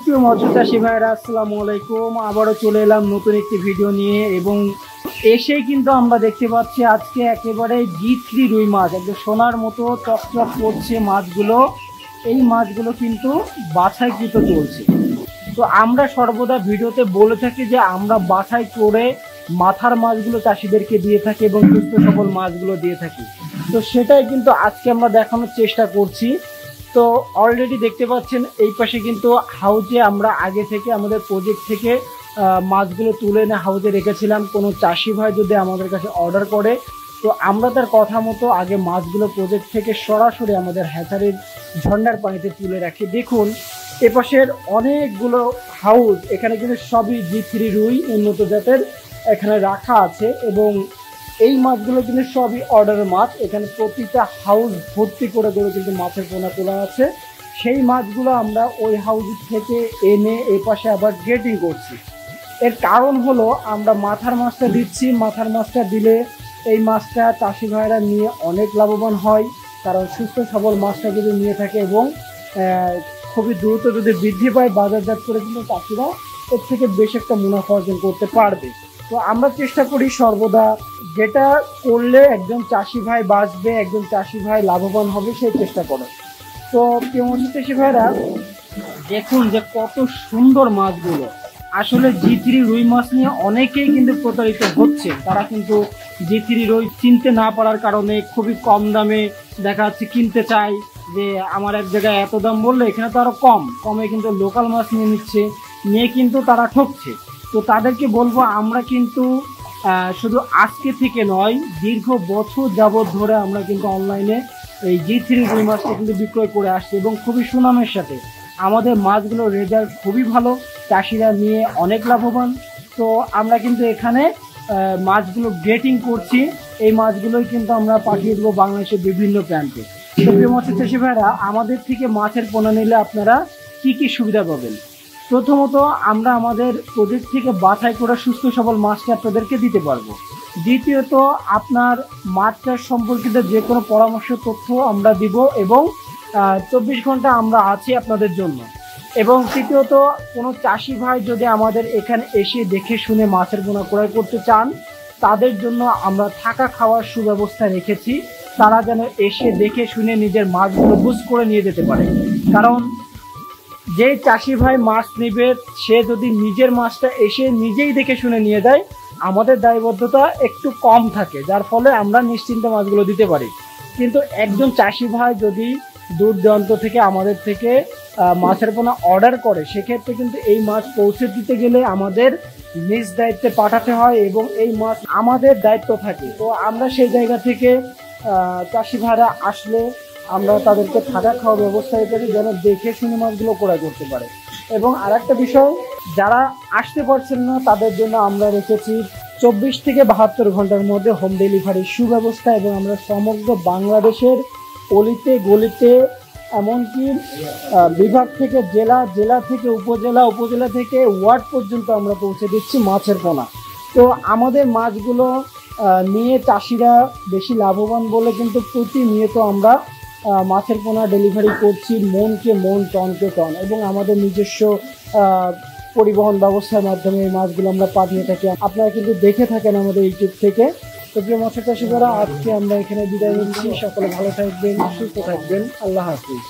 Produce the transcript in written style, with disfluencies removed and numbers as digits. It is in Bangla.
সুপ্রিয় মৎস্য চাষী ভাইরা আসসালামু আলাইকুম। আবারও চলে এলাম নতুন একটি ভিডিও নিয়ে এবং এসেই কিন্তু আমরা দেখতে পাচ্ছি আজকে একেবারে G3 রুই মাছ, একদম সোনার মতো চকচক করছে মাছগুলো। এই মাছগুলো কিন্তু বাছাইকৃত চলছে। তো আমরা সর্বদা ভিডিওতে বলে থাকি যে আমরা বাছাই করে মাথার মাছগুলো চাষিদেরকে দিয়ে থাকি এবং সুস্থ সবল মাছগুলো দিয়ে থাকি। তো সেটাই কিন্তু আজকে আমরা দেখানোর চেষ্টা করছি। তো অলরেডি দেখতে পাচ্ছেন এই পাশে কিন্তু হাউজে আমরা আগে থেকে আমাদের প্রজেক্ট থেকে মাছগুলো তুলে এনে হাউজে রেখেছিলাম। কোনো চাষি ভাই যদি আমাদের কাছে অর্ডার করে তো আমরা তার কথা মতো আগে মাছগুলো প্রজেক্ট থেকে সরাসরি আমাদের হ্যাচারির ঝর্ণার পানিতে তুলে রাখি। দেখুন এপাশের অনেকগুলো হাউজ, এখানে কিন্তু সবই G3 রুই উন্নত জাতের এখানে রাখা আছে এবং এই মাছগুলো কিন্তু সবই অর্ডারের মাছ। এখানে প্রতিটা হাউস ভর্তি করে কিন্তু মাছের পোনা তোলা আছে। সেই মাছগুলো আমরা ওই হাউস থেকে এনে এই পাশে আবার গ্রেডিং করছি। এর কারণ হলো আমরা মাথার মাছটা দিচ্ছি, মাথার মাছটা দিলে এই মাছটা চাষি ভাইরা নিয়ে অনেক লাভবান হয়, কারণ সুস্থ সবল মাছটা যদি নিয়ে থাকে এবং খুবই দ্রুত যদি বৃদ্ধি পায় বাজারজাত করে কিন্তু চাষিরা এর থেকে বেশ একটা মুনাফা অর্জন করতে পারবে। তো আমরা চেষ্টা করি সর্বদা যেটা করলে একজন চাষি ভাই বাঁচবে, একজন চাষি ভাই লাভবান হবে সেই চেষ্টা করে। তো প্রিয় মৎস্য চাষি ভাইরা দেখুন যে কত সুন্দর মাছগুলো। আসলে G3 রুই মাছ নিয়ে অনেকেই কিন্তু প্রতারিত হচ্ছে। তারা কিন্তু G3 রুই চিনতে না পারার কারণে খুবই কম দামে দেখা যাচ্ছে কিনতে চায়, যে আমার এক জায়গায় এত দাম বললে এখানে তো আরও কমে কিন্তু লোকাল মাছ নিয়ে নিচ্ছে, নিয়ে কিন্তু তারা ঠকছে। তো তাদেরকে বলবো আমরা কিন্তু শুধু আজকে থেকে নয়, দীর্ঘ বছর যাবৎ ধরে আমরা কিন্তু অনলাইনে এই G3 রুই মাছটা কিন্তু বিক্রয় করে আসছি এবং খুবই সুনামের সাথে আমাদের মাছগুলোর রেজাল্ট খুবই ভালো, চাষিরা নিয়ে অনেক লাভবান। তো আমরা কিন্তু এখানে মাছগুলো গ্রেটিং করছি, এই মাছগুলোই কিন্তু আমরা পাঠিয়ে দেবো বাংলাদেশের বিভিন্ন প্রান্তে। তো প্রিয় মৎস্য চাষী ভাইরা আমাদের থেকে মাছের পোনা নিলে আপনারা কি কি সুবিধা পাবেন? প্রথমত আমরা আমাদের প্রজেক্ট থেকে বাছাই করা সুস্থ সবল মাছটা আপনাদেরকে দিতে পারবো। দ্বিতীয়ত আপনার মাছ চাষ সম্পর্কিত যে কোনো পরামর্শ তথ্য আমরা দিব এবং 24 ঘন্টা আমরা আছি আপনাদের জন্য। এবং তৃতীয়ত কোনো চাষি ভাই যদি আমাদের এখানে এসে দেখে শুনে মাছের পোনা ক্রয় করতে চান তাদের জন্য আমরা থাকা খাওয়ার সুব্যবস্থা রেখেছি, তারা যেন এসে দেখে শুনে নিজের মাছগুলো বুঝ করে নিয়ে যেতে পারে। কারণ যে চাষি ভাই মাছ নেবে সে যদি নিজের মাছটা এসে নিজেই দেখে শুনে নিয়ে যায় আমাদের দায়বদ্ধতা একটু কম থাকে, যার ফলে আমরা নিশ্চিন্তে মাছগুলো দিতে পারি। কিন্তু একজন চাষি ভাই যদি দূর দূরান্ত থেকে আমাদের থেকে মাছের পোনা অর্ডার করে সেক্ষেত্রে কিন্তু এই মাছ পৌঁছে দিতে গেলে আমাদের নিজ দায়িত্বে পাঠাতে হয় এবং এই মাছ আমাদের দায়িত্ব থাকে। তো আমরা সেই জায়গা থেকে চাষি ভাইরা আসলে আমরা তাদেরকে থাকা খাওয়ার ব্যবস্থা রেখেছি যেন দেখে শুনে মাছগুলো ক্রয় করতে পারে। এবং আরেকটা বিষয়, যারা আসতে পারছেন না তাদের জন্য আমরা রেখেছি 24 থেকে 72 ঘন্টার মধ্যে হোম ডেলিভারির সুব্যবস্থা এবং আমরা সমগ্র বাংলাদেশের অলিতে গলিতে এমনকি বিভাগ থেকে জেলা, জেলা থেকে উপজেলা, উপজেলা থেকে ওয়ার্ড পর্যন্ত আমরা পৌঁছে দিচ্ছি মাছের পোনা। তো আমাদের মাছগুলো নিয়ে চাষিরা বেশি লাভবান বলে কিন্তু প্রতিনিয়ত আমরা মাছের পোনা ডেলিভারি করছি মনকে মন টনকে টন, এবং আমাদের নিজস্ব পরিবহন ব্যবস্থার মাধ্যমে এই মাছগুলো আমরা পাঠিয়ে থাকি। আপনারা কিন্তু দেখে থাকেন আমাদের ইউটিউব থেকে। তো প্রিয় মৎস্য চাষীরা আজকে আমরা এখানে বিদায় নিচ্ছি। সকলে ভালো থাকবেন, সুস্থ থাকবেন। আল্লাহ হাফিজ।